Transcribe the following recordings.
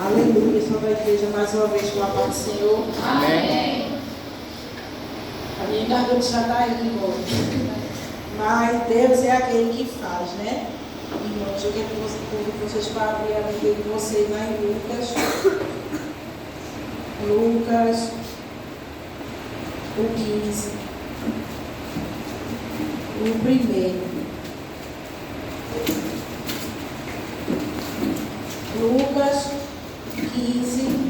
Aleluia. Sobre a igreja mais uma vez com a paz do Senhor. Amém. A minha garganta já está indo embora. Mas Deus é aquele que faz, né? Irmãos, eu quero que vocês para abrir a Bíblia de vocês lá em Lucas. Lucas, o 15. O primeiro. Lucas 15.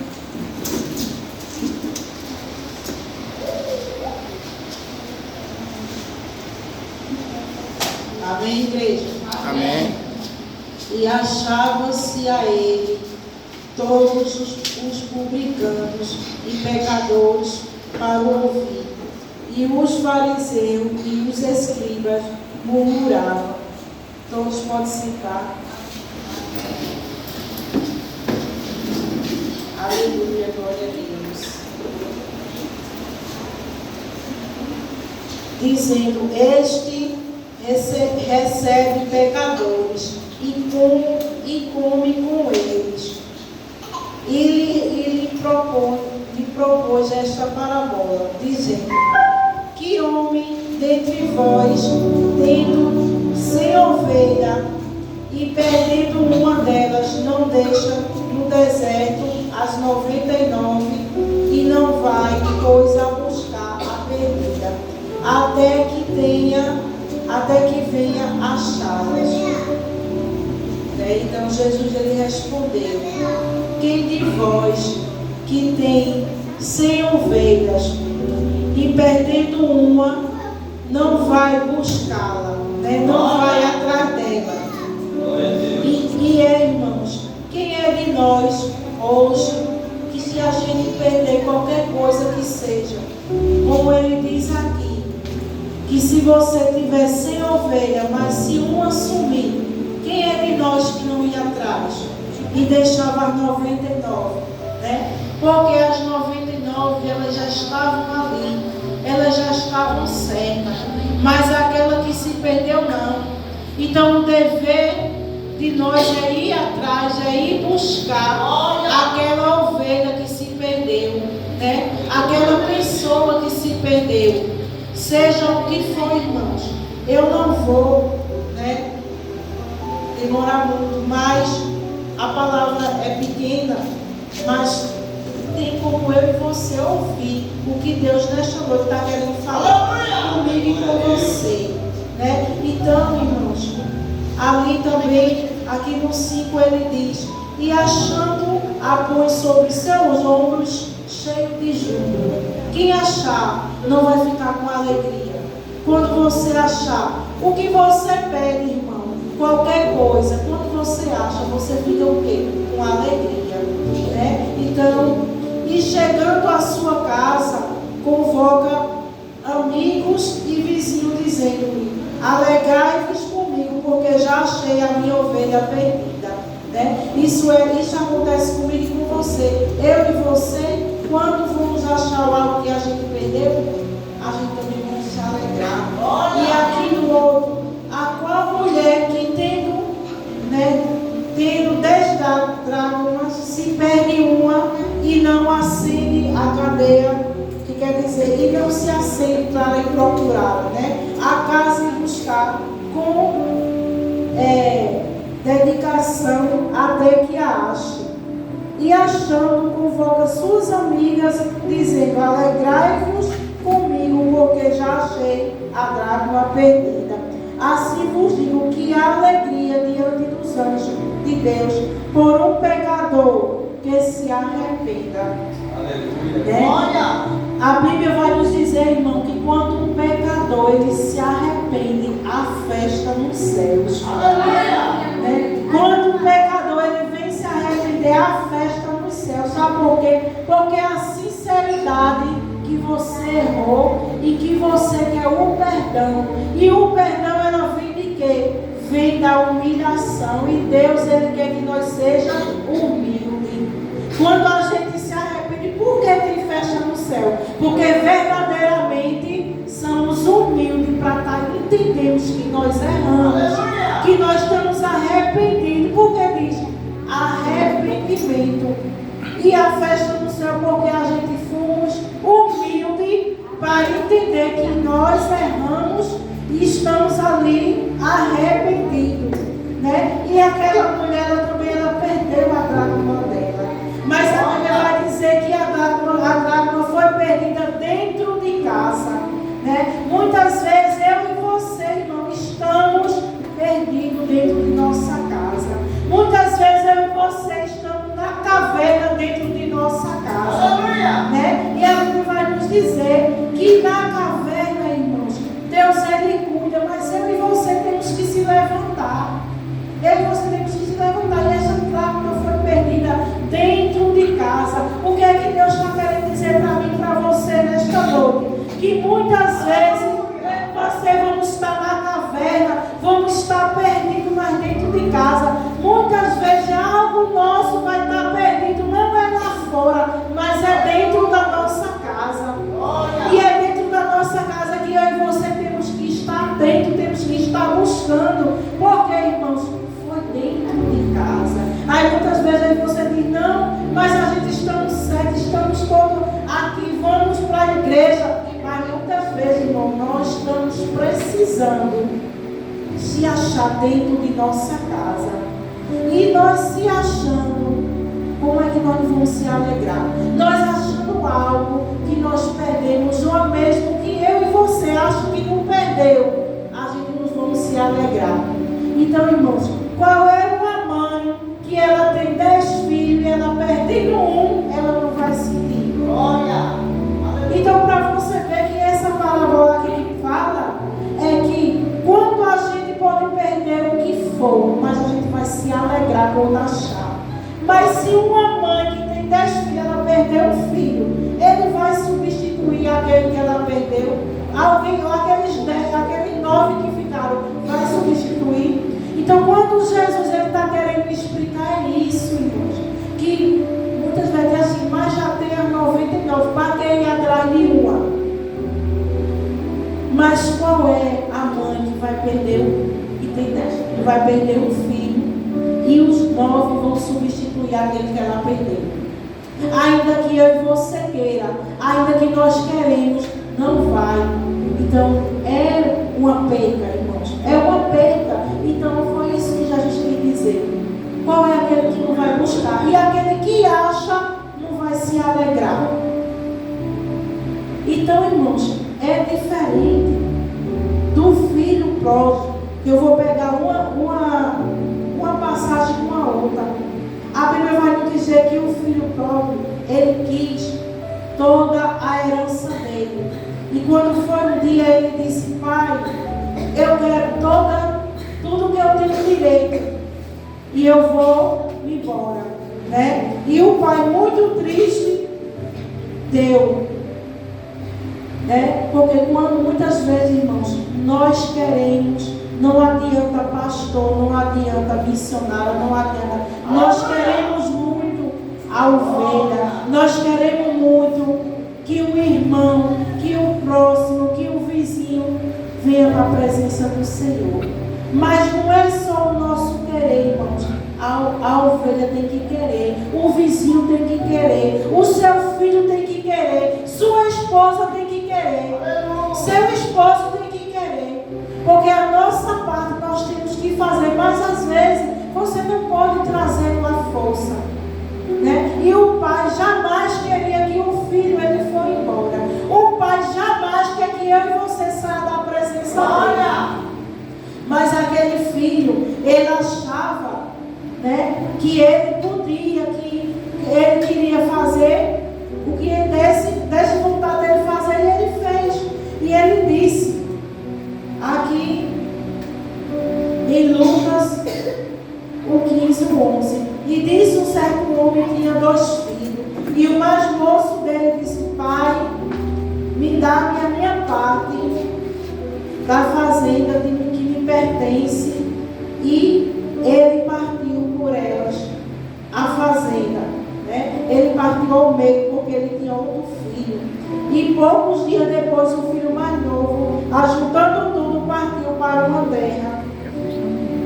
Amém, igreja? Amém. E achavam-se a ele todos os publicanos e pecadores para o ouvir. E os fariseus e os escribas murmuravam. Todos podem sentar. Aleluia, glória a Deus. Dizendo, este recebe pecadores e come com eles. E lhe propôs esta parábola, dizendo, que homem dentre vós, tendo 100 ovelhas e perdendo uma delas, não deixa no deserto as 99 e não vai, pois, a buscar a perdida, até que venha achá-las. Então Jesus ele respondeu, quem de vós que tem 100 ovelhas e perdendo uma, não vai buscá-la, né? Não vai atrás dela. Irmãos, quem é de nós hoje que se a gente perder qualquer coisa que seja, como ele diz aqui, que se você tiver 100 ovelhas, mas se uma sumir, quem é de nós que não ia atrás e deixava as 99, né? Porque as 99 elas já estavam ali, elas já estavam certas, mas aquela que se perdeu não. Então o dever de nós é ir atrás, é ir buscar aquela ovelha que se perdeu, né? Aquela pessoa que se perdeu, seja o que for, irmãos. Eu não vou, né, demorar muito, mas a palavra é pequena, mas tem como eu e você ouvir o que Deus nesta noite está querendo falar comigo e com você, né? Então, irmãos, ali também, aqui no 5 ele diz, e achando a põe sobre seus ombros, cheio de júbilo. Quem achar não vai ficar com alegria. Quando você achar o que você pede, irmão, qualquer coisa, quando você acha, você fica o quê? Com alegria, né? Então, e chegando à sua casa, convoca amigos e vizinhos, dizendo-lhe, alegrai-vos comigo, porque já achei a minha ovelha perdida, né? Isso acontece comigo e com você. Eu e você, quando vamos achar algo que a gente perdeu, a gente também vai se alegrar. E aqui no outro, a qual mulher que tendo 10 dracmas, se perde uma e não acende a cadeia, que quer dizer, e não se acende para ir procurar, né? A casa e buscar com dedicação até que a ache. E achando, convoca suas amigas, dizendo, alegrai-vos comigo, porque já achei a dracma perdida. Assim vos digo que há alegria diante dos anjos de Deus por um pecador que se arrependa. Aleluia. Né? A Bíblia vai nos dizer, irmão, que quando um pecador ele se arrepende, há festa nos céus. Aleluia. Né? Quando um pecador ele vem se arrepender, há festa nos céus. Sabe por quê? Porque a sinceridade que você errou e que você quer o perdão. E o perdão ela vem de quê? Vem da humilhação. E Deus ele quer que nós sejamos humildes. Quando a gente se arrepende, por que tem festa no céu? Porque verdadeiramente somos humildes para entendemos que nós erramos, que nós estamos arrependidos. Porque diz arrependimento que a festa no céu, porque a gente fomos humildes para entender que nós erramos e estamos ali arrependidos, né? E aquela mulher, ela também perdeu a dracma dela. Mas a Bíblia vai dizer que a dracma foi perdida dentro de casa, né? Muitas vezes eu e você, irmão, estamos perdidos dentro de nossa casa. Muitas vezes eu e você estamos na caverna dentro de nossa casa, né? E a Bíblia vai nos dizer que na caverna, irmãos, Deus ele cuida, mas eu e você temos que se levantar. Eu e você temos que se levantar. E essa dracma foi perdida dentro de casa. O que é que Deus está querendo dizer para mim e para você nesta noite? Que muitas vezes você vamos estar na caverna, vamos estar perdidos, mas dentro de casa. Muitas vezes algo nosso vai estar perdido, não é lá fora, mas é dentro da nossa casa. E é dentro da nossa casa que eu e você temos que estar dentro, temos que estar buscando. Porque, irmãos, foi dentro de casa. Aí muitas vezes aí você diz, não, mas a gente estamos certos, estamos todos aqui, vamos para a igreja. Mas muitas vezes, irmão, nós estamos precisando se achar dentro de nossa casa. E nós se achando, como é que nós vamos se alegrar? Nós achando algo que nós perdemos, ou mesmo que eu e você acham que não perdeu, a gente nos vamos se alegrar. Então, irmãos, qual é uma mãe que ela tem 10 filhos e ela perdendo um, ela não vai sentir? Olha! Então, para você ver que essa parábola aqui que fala, é que quando a gente pode perder o que for, mas a gente vai se alegrar quando achar. Mas se uma mãe que tem 10 filhos, ela perdeu um filho, ele vai substituir aquele que ela perdeu. Alguém, aqueles 10, aqueles 9 que ficaram, vai substituir. Então, quando Jesus está querendo explicar isso, irmãos, que muitas vezes é assim, mas já tem as 99, batei atrás de uma. Mas qual é a mãe que vai perder que tem 10? Que vai perder um filho e os 9 vão substituir aquele que ela perdeu. Ainda que eu e você queira, ainda que nós queremos, não vai. Então é uma perca, irmãos. É uma perca. Então foi isso que Jesus quis dizer. Qual é aquele que não vai buscar? E aquele que acha não vai se alegrar. Então, irmãos, é diferente do filho pródigo. Eu vou pegar uma passagem com a outra. A Bíblia vai nos dizer que o filho pródigo, ele quis toda a herança dele. E quando foi um dia, ele disse, pai, eu quero tudo que eu tenho direito. E eu vou me embora, né? E o pai, muito triste, deu, né? Porque quando muitas vezes, irmãos, nós queremos, não adianta pastor, não adianta missionário, não adianta. Nós queremos muito a ovelha, nós queremos muito que o irmão, que o próximo, que o vizinho venha para a presença do Senhor. Mas não é só o nosso querer, irmãos. A ovelha tem que querer, o vizinho tem que querer, o seu filho tem que querer, sua esposa tem que querer, seu esposo tem que querer. Porque a nossa parte nós temos que fazer, mas às vezes você não pode trazer uma força, né? E o pai jamais queria que o filho ele for embora. O pai jamais quer que eu e você saia da presença dele. Mas aquele filho, ele achava, né, que ele podia, que ele queria fazer o que ele desse vontade dele fazer, e ele fez. E ele disse, aqui em Lucas, o 15, o 11, e disse um certo homem que tinha 2 filhos, e o mais moço dele disse, pai, me dá a minha parte da fazenda que me pertence. E ele partiu por elas a fazenda, né? Ele partiu ao meio porque ele tinha outro filho. E poucos dias depois o filho mais novo, ajuntando tudo, partiu para uma terra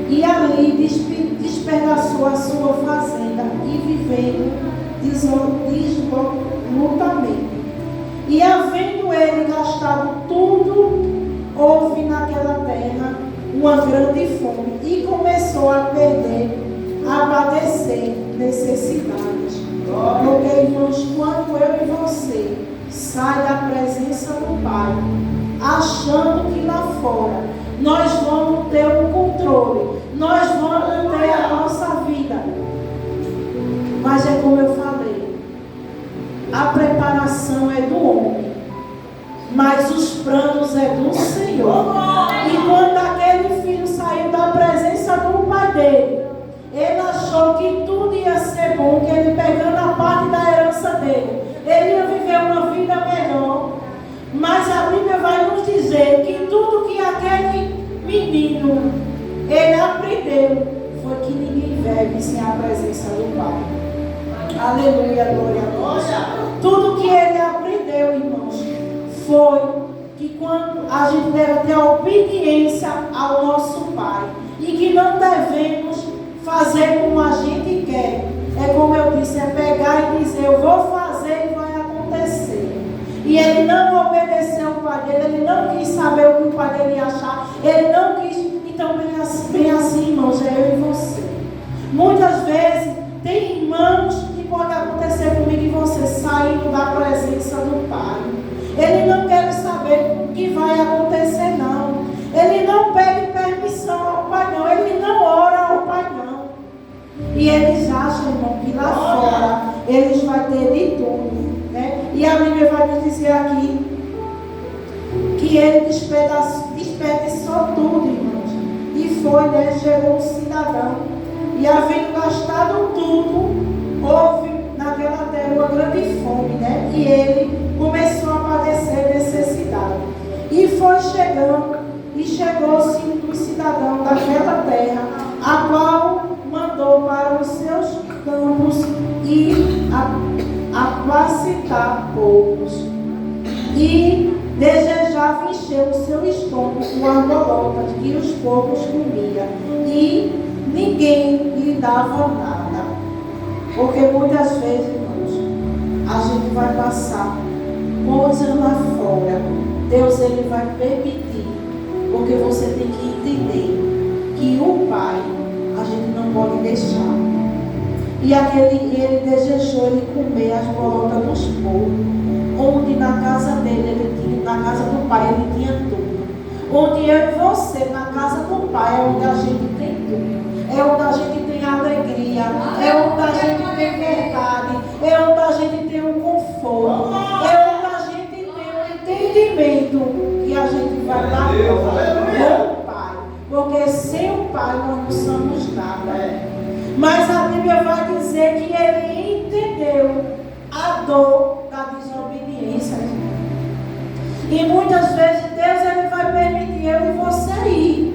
e ali despedaçou a sua fazenda e vivendo dissolutamente. E havendo ele gastado tudo, houve naquela terra uma grande fome e começou a padecer necessidades. Porque, irmãos, quando eu e você sai da presença do Pai, achando que lá fora nós vamos ter um controle, nós vamos ter a nossa vida. Mas é como eu falei, a preparação é do homem, mas os planos é do Senhor. E quando aquele filho saiu da presença do pai dele, ele achou que tudo ia ser bom, que ele pegando a parte da herança dele, ele ia viver uma vida melhor. Mas a Bíblia vai nos dizer que tudo que aquele menino ele aprendeu foi que ninguém bebe sem a presença do Pai. Aleluia, glória a Deus. Tudo que ele aprendeu, irmãos, foi que quando a gente deve ter a obediência ao nosso Pai e que não devemos fazer como a gente quer. É como eu disse, é pegar e dizer, eu vou fazer e vai acontecer. E ele não obedeceu o pai dele, ele não quis saber o que o pai dele ia achar, ele não quis. Então, bem assim, irmãos, é eu e você. Muitas vezes, tem irmãos que pode acontecer comigo e você saindo da presença do Pai. Ele não quer saber o que vai acontecer, não. Ele não pede permissão ao Pai, não. Ele não ora ao Pai, não. E eles acham, irmão, que lá fora eles vão ter de tudo, né? E a Bíblia vai nos dizer aqui que ele desperdiçou tudo, irmãos. E foi, né? Chegou um cidadão. E havendo gastado tudo, houve naquela terra uma grande fome, né? E ele começou a padecer necessidade. E foi chegando, e chegou-se um cidadão daquela terra, a qual mandou para os seus campos e apacentar poucos. E desejava encher o seu estômago com as bolotas que os poucos comiam. E ninguém lhe dava nada. Porque muitas vezes, irmãos, a gente vai passar coisas lá fora. Deus, ele vai permitir. Porque você tem que entender que o Pai, a gente não pode deixar. E ele desejou ele comer as bolotas dos porcos. Onde na casa dele, ele tinha, na casa do Pai, ele tinha tudo. Onde eu e você, na casa do Pai, é onde a gente tem tudo. É onde a gente tem alegria, é onde a gente tem verdade, é onde a gente tem um conforto, é onde a gente tem um entendimento que a gente vai dar com o Pai. Porque sem o Pai nós não somos nada. Mas a Bíblia vai dizer que ele entendeu a dor da desobediência. E muitas vezes Deus ele vai permitir eu e você ir.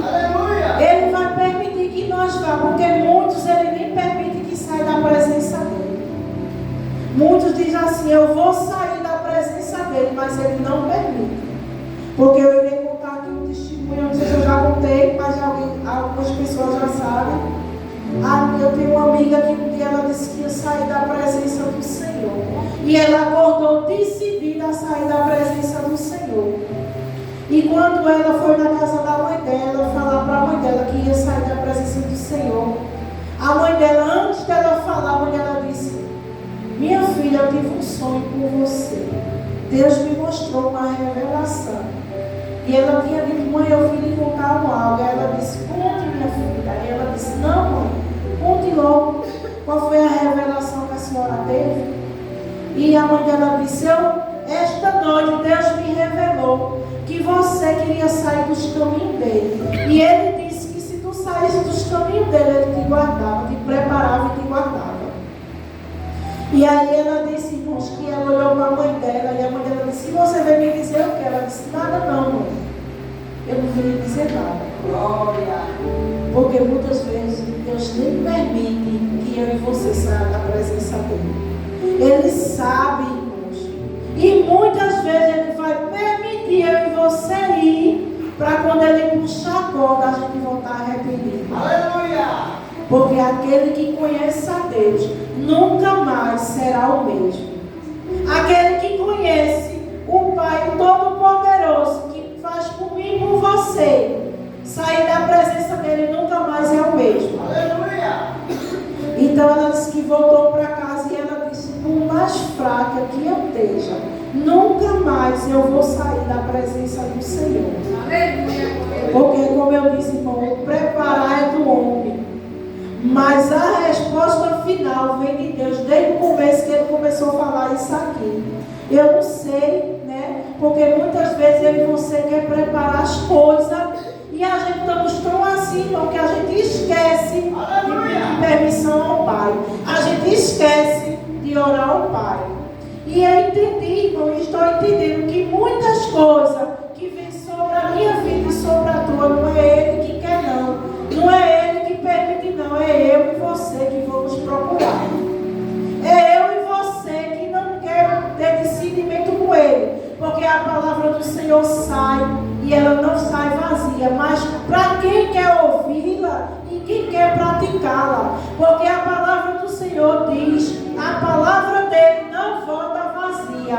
Aleluia. Ele vai permitir que nós vá, porque muitos ele nem permite que saia da presença dele. Muitos dizem assim, eu vou sair da presença dele, mas ele não permite. Porque eu irei contar aqui um testemunho, não sei se eu já contei, mas algumas pessoas já sabem. Eu tenho uma amiga que um dia ela disse que ia sair da presença do Senhor. E ela acordou decidida a sair da presença do Senhor. E quando ela foi na casa da mãe dela, falar para a mãe dela que ia sair da presença do Senhor, a mãe dela, antes dela falar, a mãe dela disse, minha filha, eu tive um sonho por você. Deus me mostrou uma revelação. E ela tinha dito, mãe, eu vim lhe contar algo. Ela disse, conte, minha filha. E ela disse, não, mãe, conte logo. Qual foi a revelação que a senhora teve? E a mãe dela disse, esta noite Deus me revelou que você queria sair dos caminhos dele. E ele disse que se tu saísse dos caminhos dele, ele te guardava, te preparava e te guardava. E aí ela disse, irmãos, que ela olhou para a mãe dela, e a mãe dela disse, se você veio me dizer o que? Ela disse, nada não, mãe. Eu não vim lhe dizer nada. Glória. Porque muitas vezes Deus nem permite que eu e você saiam da presença dele. Ele sabe, irmãos. E muitas vezes ele vai permitir eu e você ir, para quando ele puxar a corda, a gente voltar arrependido. Aleluia! Porque aquele que conhece a Deus nunca mais será o mesmo. Aquele que conhece o Pai Todo-Poderoso, que faz por mim e por você, sair da presença dele nunca mais é o mesmo. Aleluia! Então ela disse que voltou para casa e ela disse: por mais fraca que eu esteja, nunca mais eu vou sair da presença do Senhor. Aleluia! Porque, como eu disse, irmão, o preparar é do homem, mas a resposta final vem de Deus desde o começo que ele começou a falar isso aqui. Eu não sei, né? Porque muitas vezes eu e você quer preparar as coisas e a gente estamos tão assim, irmão, que a gente esquece de pedir permissão ao Pai. A gente esquece de orar ao Pai. E eu entendi, irmão, e estou entendendo que muitas coisas que vêm sobre a minha vida e sobre a tua, não é Ele que quer, não. Não é Ele que permite, não. É eu e você que vamos procurar. É eu e você que não quer ter discernimento com Ele. Porque a palavra do Senhor sai e ela não sai vazia. Mas para quem quer ouvi-la e quem quer praticá-la. Porque a palavra do Senhor diz, a palavra dele não volta vazia.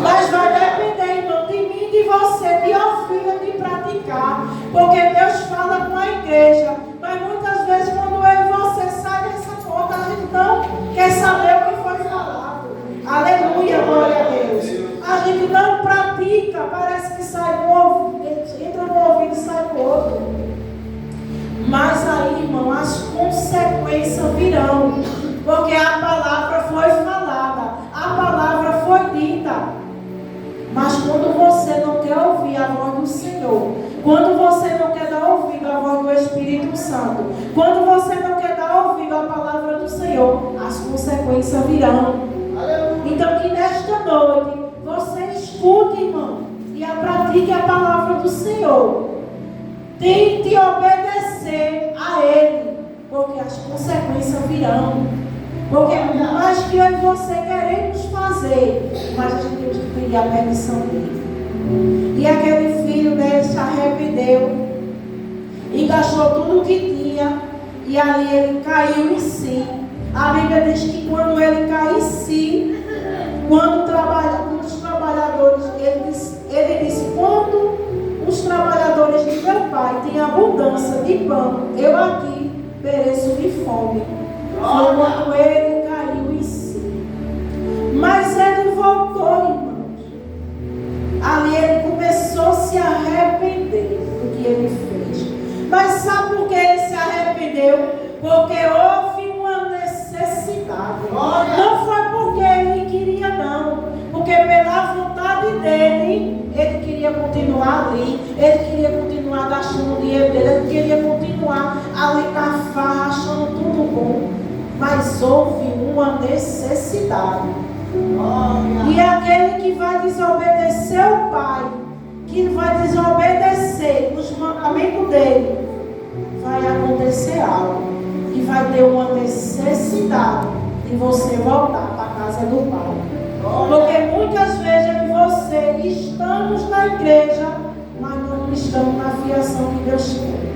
Mas vai depender, irmão, de mim e de você, de ouvir, de praticar. Porque Deus fala com a igreja. Mas muitas vezes quando eu e você sai dessa porta, a gente não quer saber o que foi falado. Aleluia, glória a Deus. A gente não pratica, parece que sai do ouvido, entra no ouvido e sai do outro. Mas aí, irmão, as consequências virão. Porque a palavra foi falada, a palavra foi dita. Mas quando você não quer ouvir a voz do Senhor, quando você não quer dar ouvido à voz do Espírito Santo, quando você não quer dar ouvido à palavra do Senhor, as consequências virão. Então que nesta noite você escute, irmão, e pratique a palavra do Senhor. Tente obedecer a Ele, porque as consequências virão. Porque por mais que eu e você queremos fazer, mas a gente tem que pedir a permissão dele. E aquele filho dele se arrependeu, engastou tudo o que tinha, e ali ele caiu em si. A Bíblia diz que quando ele caiu em si, quando os trabalhadores, ele disse, quando os trabalhadores de meu pai têm abundância de pão, eu aqui pereço de fome. Foi quando ele caiu em si. Mas ele voltou, irmãos. Ali ele começou a se arrepender do que ele fez. Mas sabe por que ele se arrependeu? Porque houve uma necessidade. Não foi porque ele queria, não. Porque pela vontade dele, ele queria continuar ali. Ele queria continuar gastando o dinheiro dele. Ele queria continuar ali na farra, achando tudo bom. Mas houve uma necessidade. E aquele que vai desobedecer o Pai, que vai desobedecer os mandamentos dele, vai acontecer algo. E vai ter uma necessidade de você voltar para a casa do Pai. Porque muitas vezes eu e você estamos na igreja, mas não estamos na fiação que Deus quer.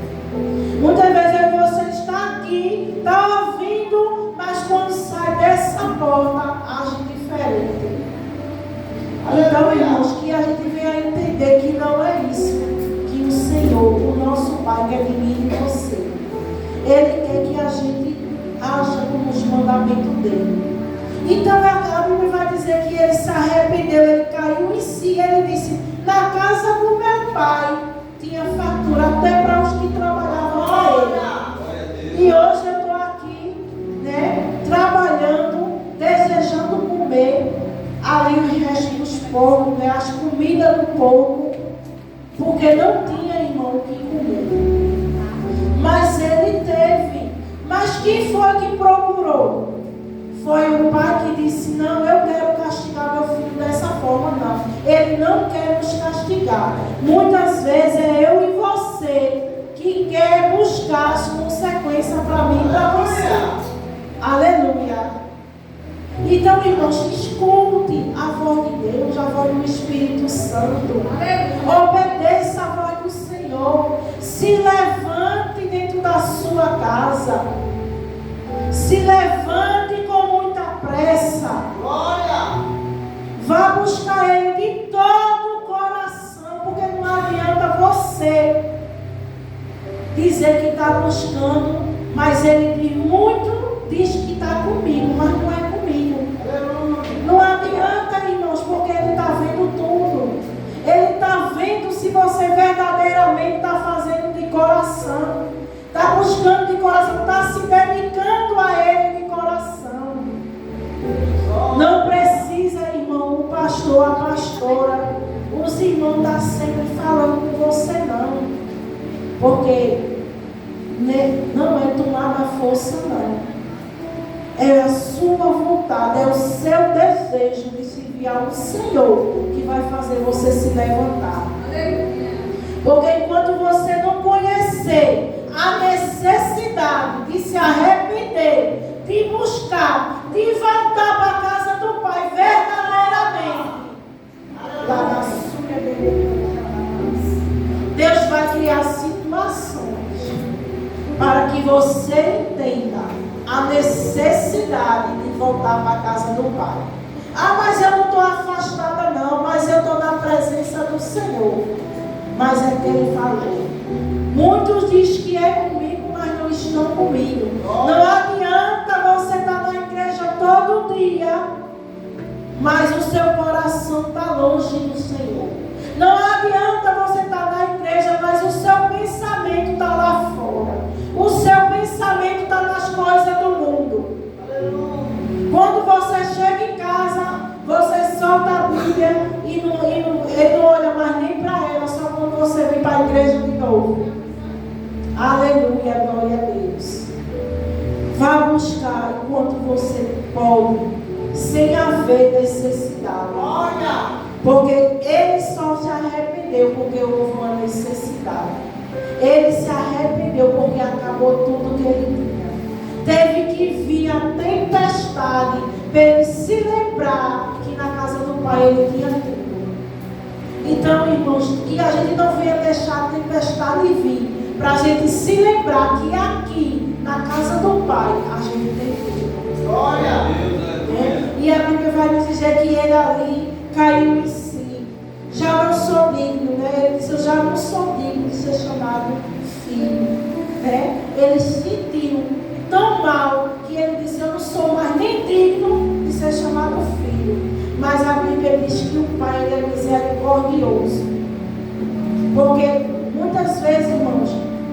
Muitas vezes eu e você está aqui, está ouvindo, mas quando sai dessa porta, age diferente. Então, irmãos, que a gente venha entender que não é isso que o Senhor, o nosso Pai, quer de mim e de você. Ele quer que a gente haja com os mandamentos dele. Então a Bíblia vai dizer que ele se arrependeu, ele caiu em si, ele disse, na casa do meu pai tinha fartura até para os que trabalhavam para ele. E hoje eu estou aqui, né, trabalhando, desejando comer ali os restos dos porcos, né, as comidas do porco, porque não tinha, irmão, o que comer. Mas ele teve. Mas quem foi que procurou? Foi o pai que disse, não, eu quero castigar meu filho dessa forma, não. Ele não quer nos castigar. Muitas vezes é eu e você que quer buscar as consequências para mim e para você. Aleluia. Então, irmãos, escute a voz de Deus, a voz do Espírito Santo. Obedeça a voz do Senhor. Se levante dentro da sua casa. Se levante com muita pressa. Glória. Vá buscar Ele de todo o coração, porque não adianta você dizer que está buscando, mas Ele diz que está comigo, mas não é comigo. Não adianta, irmãos, porque Ele está vendo tudo. Ele está vendo se você verdadeiramente está fazendo de coração, está buscando de coração, está se dedicando a Ele de coração. Não precisa, irmão, o pastor, a pastora, os irmãos estão sempre falando com você, não. Porque não é tomar na força, não. É a sua vontade, é o seu desejo de servir ao Senhor que vai fazer você se levantar. Porque enquanto você não conhecer a necessidade de se arrepender, de buscar, de voltar para a casa do Pai verdadeiramente, lá na sua Deus vai criar situações para que você entenda a necessidade de voltar para a casa do Pai. Ah, mas eu não estou afastada não, mas eu estou na presença do Senhor. Mas é que Ele falou. Muitos dizem que é comigo, mas não estão comigo. Não adianta você estar na igreja todo dia, mas o seu coração está longe do Senhor. Não adianta você estar na igreja, mas o seu pensamento está lá fora. O seu pensamento está nas coisas do mundo. Quando você chega em casa, você solta a Bíblia e ele não olha mais nem para ela, só quando você vem para a igreja de novo. Aleluia, glória a Deus. Vá buscar enquanto você pode, sem haver necessidade. Porque ele só se arrependeu porque houve uma necessidade. Ele se arrependeu porque acabou tudo que ele tinha. Teve que vir a tempestade para ele se lembrar que na casa do Pai ele tinha tudo. Então, irmãos, que a gente não venha deixar a tempestade vir, para a gente se lembrar que aqui, na casa do Pai, a gente tem tudo. Glória a Deus. E a Bíblia vai nos dizer que ele ali caiu em si. Já não sou digno, né? Ele disse, eu já não sou digno de ser chamado filho. Né? Ele sentiu tão mal que ele disse, eu não sou mais nem digno de ser chamado filho. Mas a Bíblia diz que o Pai ele é misericordioso. Porque muitas vezes, irmãos,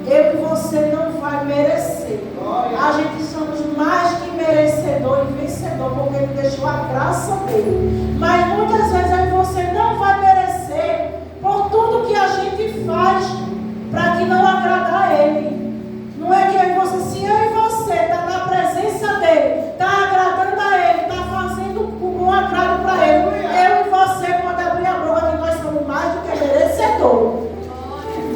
eu e você não vai merecer. A gente somos mais que merecedor e vencedor, porque Ele deixou a graça dele. Mas muitas vezes eu e você não vai merecer por tudo que a gente faz para que não agradar a Ele. Não é que eu e você, se eu e você está na presença dele, está agradando a Ele, está fazendo um agrado para Ele, eu e você pode abrir a boca que nós somos mais do que merecedor.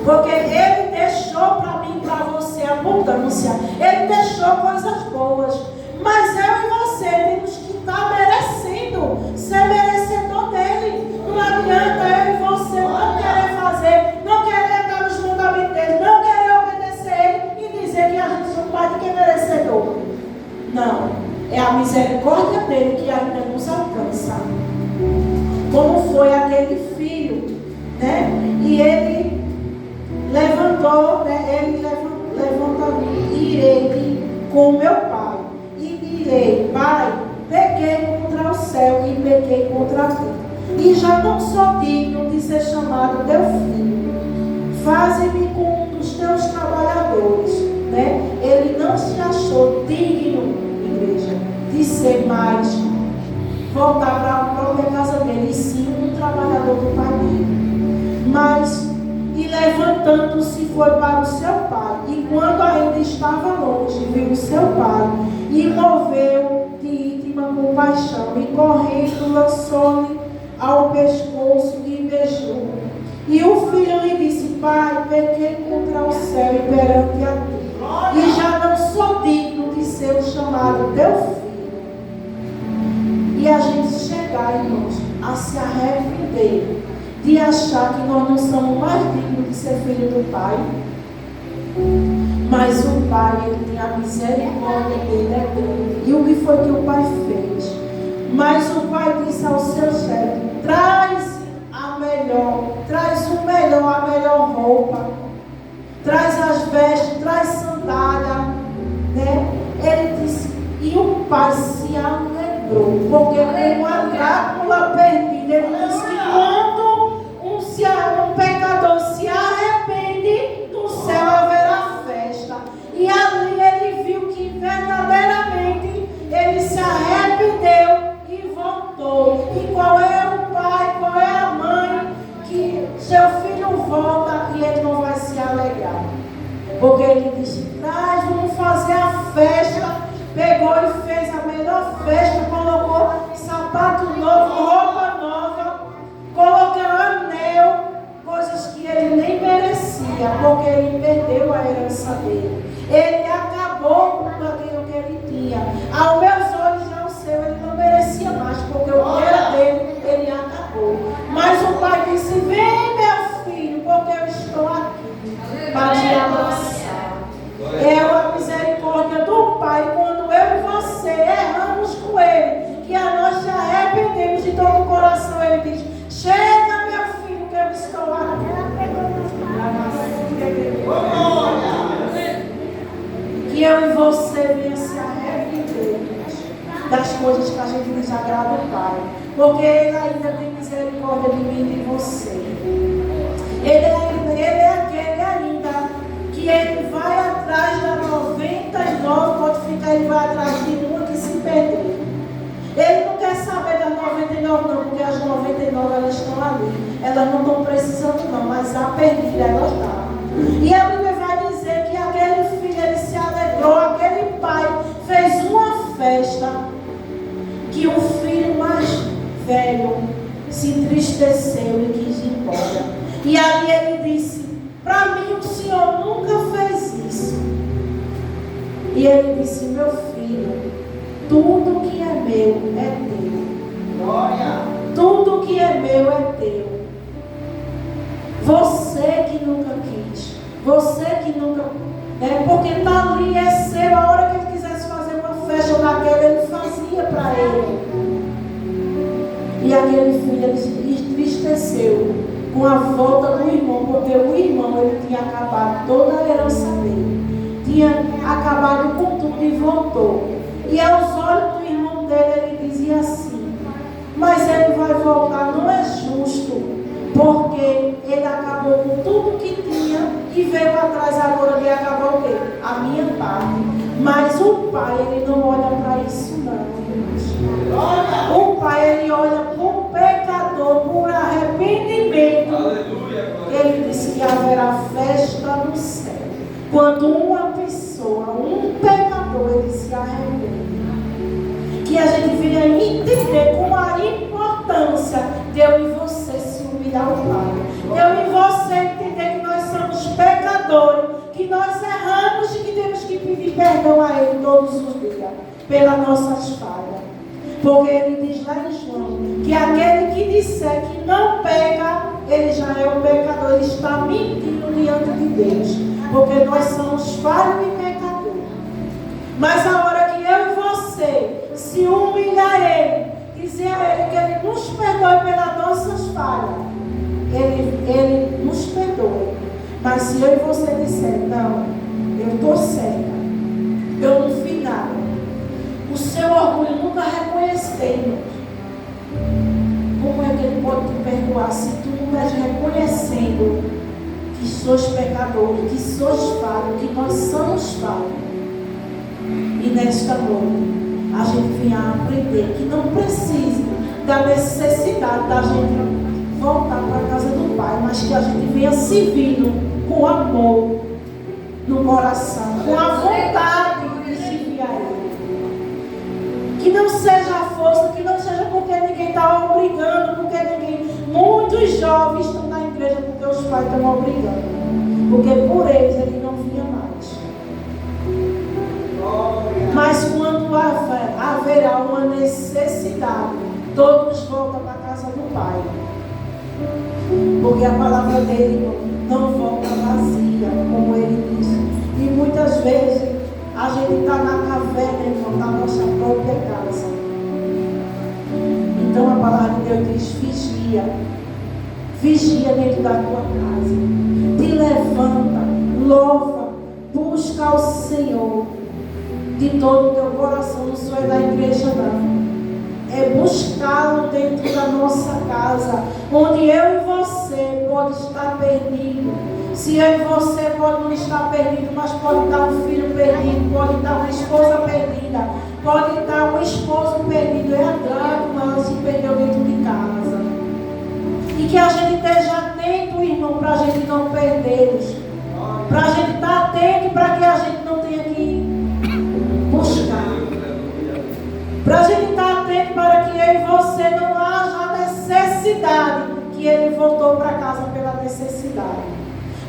Porque Ele deixou para mim e para você abundância. Ele deixou coisas boas. Mas eu e você temos que estar merecendo, ser merecedor dele. Não adianta eu e você não querer fazer, não querer estar nos mandamentos dele, não querer obedecer ele e dizer que a gente é mais do que merecedor. Não. É a misericórdia dele que ainda nos alcança. Como foi aquele filho, né? E ele levantou, né? Ele levanta e irei com meu pai. E direi, Pai, pequei contra o céu e pequei contra ti. E já não sou digno de ser chamado teu filho. Faze-me com um dos teus trabalhadores. Né? Ele não se achou digno, igreja, de ser mais, voltar para a própria casa dele, e sim um trabalhador do pai dele. Mas, e levantando-se foi para o seu pai, e quando ainda estava longe, viu o seu pai, e moveu de íntima compaixão, e correndo lançou-lhe ao pescoço e beijou. E o filho lhe disse, Pai, pequei contra o céu e perante a ti, e já não sou digno de ser chamado teu filho. E a gente chegar, irmãos, a se arrepender de achar que nós não somos mais dignos de ser filho do Pai. Mas o Pai, Ele tem a misericórdia dele, é grande. foi que o pai fez. Mas o pai disse ao seu servo: traz a melhor roupa, traz as vestes, traz sandália, né? Ele disse, e o pai se alegrou, porque com a drácula perdida, ele disse que quando um pecador se arrepende, no céu haverá festa. E ali ele viu que verdadeiramente ele se arrependeu e voltou. E qual é o pai, qual é a mãe que seu filho volta e ele não vai se alegrar? Porque ele disse, traz, vamos fazer a festa. Pegou e fez a melhor festa, colocou sapato novo, roupa nova, colocou anel, coisas que ele nem merecia, porque ele perdeu a herança dele. Ele acabou com aquilo que ele tinha. Aos meus olhos e ao seu, ele não merecia mais, porque o que era dele, ele acabou. Mas o pai disse, vem meu filho, porque eu estou aqui para te abraçar. É a misericórdia do Pai quando eu e você erramos com Ele, que a nós se arrependemos de todo o coração. Ele diz, chega meu filho que eu estou aqui. Que eu e você venha se arrepender das coisas que a gente desagrada ao Pai, porque Ele ainda tem misericórdia de mim e de você. Ele é aquele ainda que Ele vai atrás da 99, pode ficar, Ele vai atrás de uma que se perdeu. Ele não quer saber das 99 não, porque as 99 elas estão ali. Elas não estão precisando não, mas a perdida elas estão. E a Bíblia vai dizer que aquele filho, ele se alegrou, aquele pai fez uma festa, que o filho mais velho se entristeceu e quis ir embora. E aí ele disse, para mim o Senhor nunca fez isso. E ele disse, meu filho, tudo que é meu é teu. Glória. Tudo que é meu é teu. Você que nunca quis. Você que nunca... porque está ali, é seu. A hora que ele quisesse fazer uma festa naquela, ele fazia para ele. E aquele filho, ele se entristeceu com a volta do irmão, porque o irmão, ele tinha acabado toda a herança dele, tinha acabado com tudo e voltou. E aos olhos do irmão dele, ele dizia assim, mas ele vai voltar, não é justo, porque ele acabou com tudo que tinha e veio atrás agora de acabar o quê? A minha parte. Mas o pai, ele não olha para isso não, irmãos. O pai, ele olha para o pecador, por arrependimento. Aleluia. Ele disse que haverá festa no céu quando uma pessoa, um pecador, ele se arrepende. Que a gente venha entender com a importância de eu e você se humilhar ao Pai. Eu e você entender que nós somos pecadores, que nós erramos e que temos que pedir perdão a Ele todos os dias pelas nossas falhas. Porque Ele diz lá em João que aquele que disser que não peca, ele já é um pecador, ele está mentindo diante de Deus. Porque nós somos falhos e pecadores. Mas a hora que eu e você se humilhar a Ele, dizer a Ele que Ele nos perdoe pelas nossas falhas, Ele nos perdoe. Mas se eu e você disser, não, eu estou certa, eu não fiz nada, o seu orgulho nunca reconheceu. Como é que Ele pode te perdoar se tu não estás reconhecendo que sois pecadores, que sois falhos, que nós somos falhos? E nesta noite a gente vem a aprender que não precisa da necessidade da gente voltar para a casa do Pai, mas que a gente venha servindo com amor no coração, com a vontade de servir a Ele. Que não seja a força, que não seja porque ninguém está obrigando, porque muitos jovens estão na igreja porque os pais estão obrigando, porque por eles ele não vinha mais. Mas quando haverá uma necessidade, todos voltam para a casa do Pai. Porque a palavra dele não volta vazia, como ele disse. E muitas vezes a gente está na caverna, irmão, da nossa própria diz: vigia. Vigia dentro da tua casa. Te levanta, louva, busca ao Senhor de todo o teu coração. Não só é da igreja, não. É buscá-lo dentro da nossa casa, onde eu e você pode estar perdido. Se eu e você pode não estar perdido, mas pode estar um filho perdido, pode estar uma esposa perdida, pode estar um esposo perdido. É a dragma, ela se perdeu dentro de casa. E que a gente esteja atento, irmão, para a gente não perdê-los. Para a gente estar atento, para que a gente não tenha que buscar. Para a gente estar atento, para que eu e você não haja necessidade, que ele voltou para casa pela necessidade.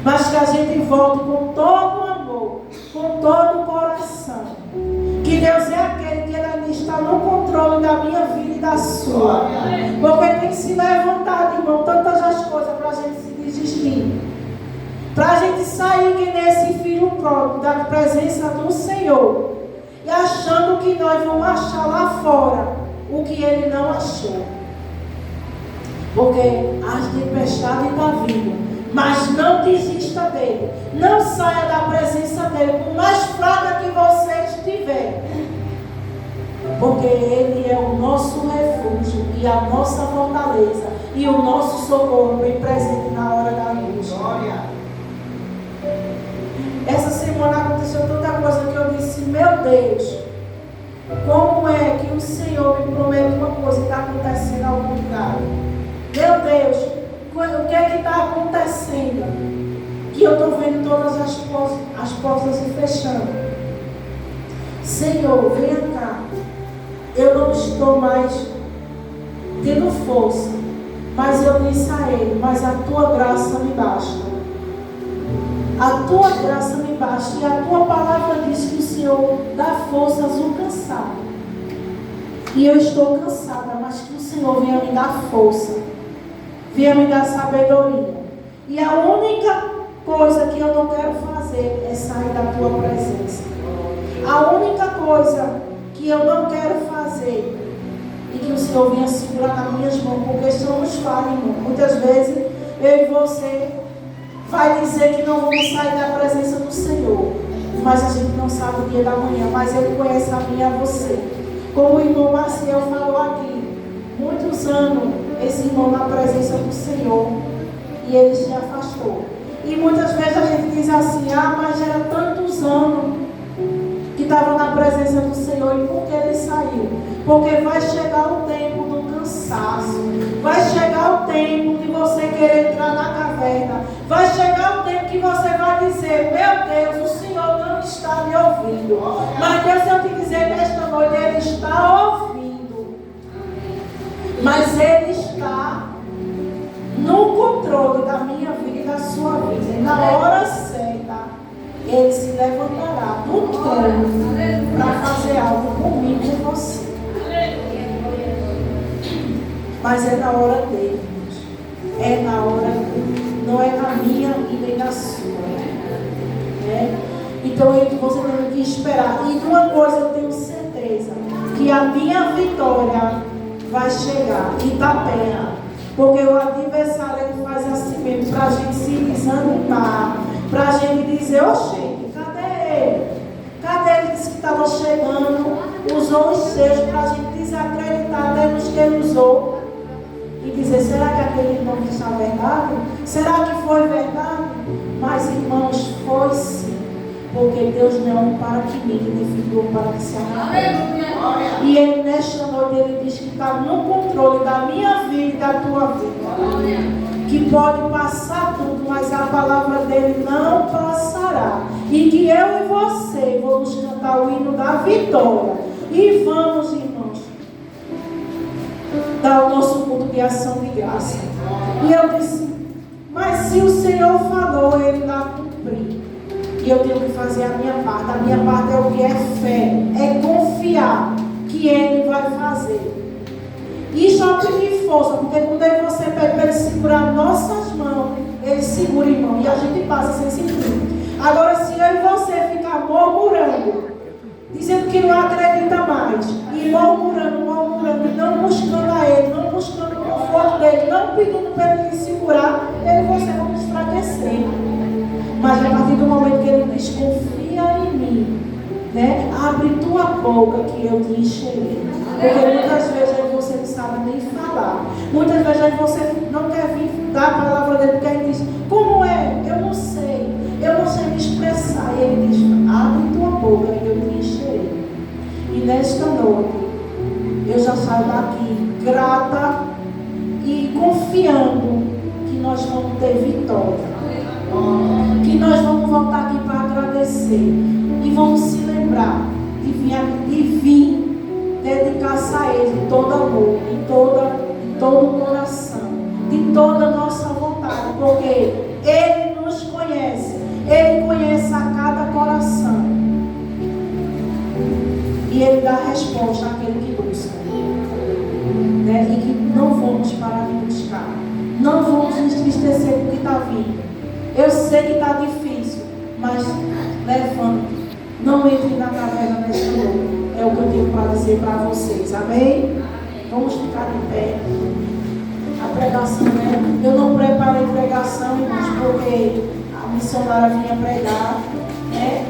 Mas que a gente volte com todo o amor, com todo o coração. Que Deus é aquele que ele ainda está no controle da minha vida e da sua. Porque tem se levantado, irmão, tantas as coisas para a gente se desistir. Para a gente sair que nesse filho próprio da presença do Senhor. E achando que nós vamos achar lá fora o que ele não achou. Porque as tempestades estão vindo. Mas não desista dele. Não saia da presença dele, por mais fraca que você estiver. Porque ele é o nosso refúgio e a nossa fortaleza. E o nosso socorro bem presente na hora da angústia. Essa semana aconteceu tanta coisa que eu disse: meu Deus, como é que o Senhor me promete uma coisa e está acontecendo ao contrário? Meu Deus, o que é que está acontecendo? Que eu estou vendo todas as portas se fechando. Senhor, venha cá. Eu não estou mais tendo força, mas eu disse a ele: mas a tua graça me basta. A tua graça me basta. E a tua palavra diz que o Senhor dá forças ao cansado. E eu estou cansada, mas que o Senhor venha me dar força, venha me dar sabedoria. E a única coisa que eu não quero fazer é sair da tua presença. A única coisa que eu não quero fazer é que o Senhor venha segurar nas minhas mãos, porque somos falhos, irmão. Muitas vezes eu e você vai dizer que não vamos sair da presença do Senhor, mas a gente não sabe o dia da manhã. Mas Ele conhece a mim e a você. Como o irmão Maciel falou aqui, muitos anos esse irmão na presença do Senhor, e ele se afastou. E muitas vezes a gente diz assim: ah, mas já era tantos anos que estava na presença do Senhor, e por que ele saiu? Porque vai chegar o tempo do cansaço, vai chegar o tempo de você querer entrar na caverna, vai chegar o tempo que você vai dizer: meu Deus, o Senhor não está me ouvindo. Mas Deus, eu te dizer nesta noite, Ele está ouvindo, mas Ele está no controle da minha vida e da sua vida. E na hora certa, Ele se levantará do trono para fazer algo comigo e com você. Mas é na hora dele, é na hora dele, não é na minha e nem na sua. Então você tem que esperar. E de uma coisa eu tenho certeza: que a minha vitória vai chegar e está perto. Porque o adversário ele faz assim mesmo, para a gente se desanimar, para a gente dizer: oxente, cadê ele? Cadê ele? Disse que estava chegando, usou os seus para a gente desacreditar até nos que ele usou. E dizer: será que aquele irmão disse a verdade? Será que foi verdade? Mas, irmãos, foi sim. Porque Deus não é um para que minta, nem filho para que se arrependa. E Ele, nesta noite, Ele diz que está no controle da minha vida e da tua vida. Que pode passar tudo, mas a palavra dele não passará. E que eu e você vamos cantar o hino da vitória. E vamos, irmãos, dar o nosso culto de ação de graça. E eu disse: mas se o Senhor falou, Ele vai cumprir. E eu tenho que fazer a minha parte. A minha parte é o que? É fé, é confiar que Ele vai fazer. E só pedir força, porque quando você pede para Ele segurar nossas mãos, Ele segura, irmão, e a gente passa sem sentir. Agora, se eu e você ficar murmurando, dizendo que não acredita mais, e murmurando, e não buscando a Ele, não buscando o conforto pedindo para ele segurar, eu e você vamos enfraquecer. Mas a partir do momento que ele diz, confia em mim, né? Abre tua boca que eu te encherei. Porque muitas vezes você não sabe nem falar. Muitas vezes você não quer vir dar a palavra dele, porque ele diz, como é? Eu não sei me expressar. E ele diz, abre tua boca e eu te encherei. E nesta noite, eu já saio daqui grata e confiando que nós vamos ter vitória. Que nós vamos voltar aqui para agradecer. E vamos se lembrar de vir dedicar-se a Ele de todo amor, de todo o coração, de toda a nossa vontade. Porque Ele nos conhece. Ele conhece a cada coração. E Ele dá a resposta àquele que busca. Né? E que não vamos parar de buscar. Não vamos nos entristecer com o que está vindo. Eu sei que está difícil, mas levante. Não entre na caverna nesta noite. É o que eu tenho para dizer para vocês. Amém? Vamos ficar de pé. A pregação, né? Eu não preparei pregação, irmãos, porque a missionária vinha pregar, né?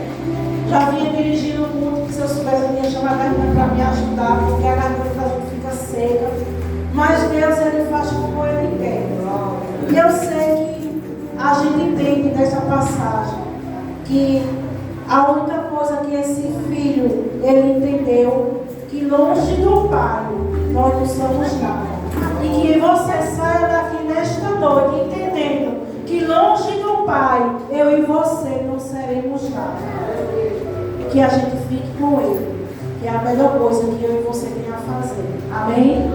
Já vinha dirigindo o culto, que se eu soubesse eu ia chamar a garganta para me ajudar, porque a garganta da gente fica seca. Mas Deus, Ele faz como Ele quer. E eu sei que a gente entende nessa passagem que a única coisa que esse filho, ele entendeu, que longe do Pai, nós não somos nada. E que você saia daqui nesta noite entendendo que longe do Pai, eu e você não seremos nada. Que a gente fique com Ele, que é a melhor coisa que eu e você tem a fazer. Amém?